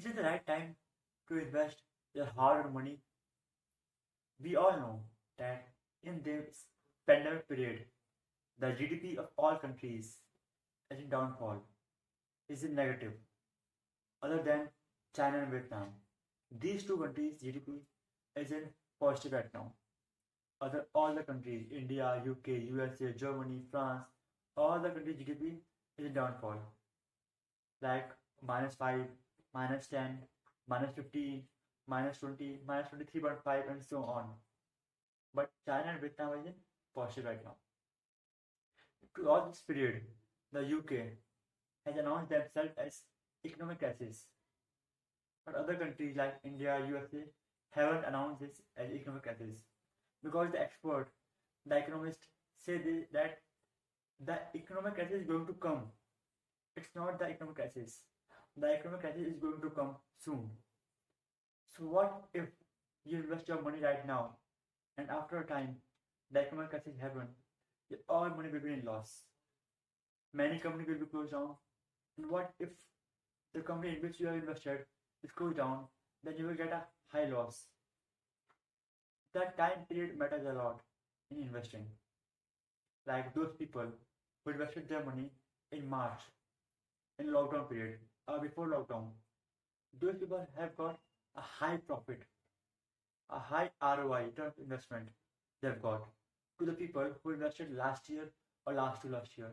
it the right time to invest your hard-earned money? We all know that in this pandemic period, the GDP of all countries is in downfall, is in negative, other than China and Vietnam. These two countries' GDP is in positive right now. Other all the countries, India, UK, USA, Germany, France, all the countries' GDP is in downfall, like -5, -10, -15, -20, -23.5, and so on. But China and Vietnam is in positive right now. Throughout this period, the UK has announced themselves as economic crisis, but other countries like India, USA haven't announced this as economic crisis because the economists say that the economic crisis is going to come. It's not the economic crisis. The economic crisis is going to come soon. So what if you invest your money right now and after a time the economic crisis happens, all money will be in loss. Many companies will be closed down. And what if the company in which you have invested is closed down, then you will get a high loss. That time period matters a lot in investing. Like those people who invested their money in March, in lockdown period, or before lockdown, those people have got a high profit, a high ROI, return of investment they've got to the people who invested last year or last to last year.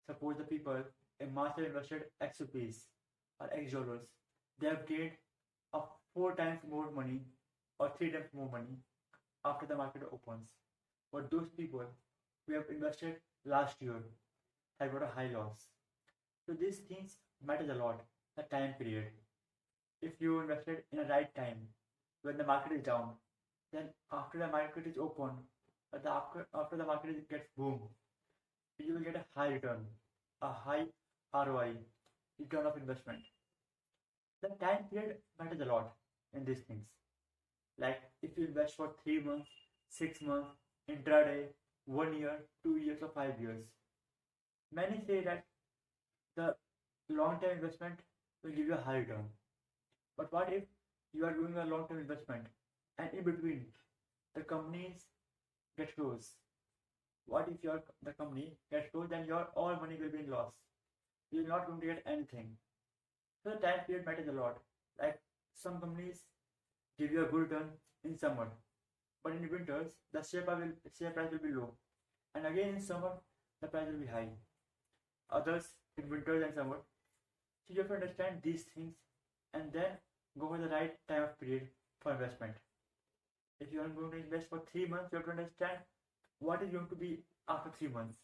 Suppose the people in March have invested X rupees or X dollars, they have gained a 4 times more money or 3 times more money after the market opens. But those people who have invested last year have got a high loss. So these things matters a lot. The time period. If you invested in a right time when the market is down, then after the market is open, after the market gets boom, you will get a high return, a high ROI, return of investment. The time period matters a lot in these things. Like if you invest for 3 months, 6 months, intraday, 1 year, 2 years, or 5 years. Many say that the long-term investment will give you a high return. But what if you are doing a long-term investment and in between the companies get closed? What if the company gets closed and your all money will be in loss? You're not going to get anything. So the time period matters a lot. Like some companies give you a good return in summer, but in winters the share price will be low, and again in summer the price will be high. Others in winters and summer. So you have to understand these things and then go for the right time of period for investment. If you are going to invest for 3 months, you have to understand what is going to be after 3 months.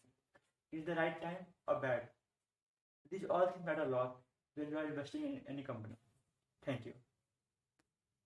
Is the right time or bad? These all things matter a lot when you are investing in any company. Thank you.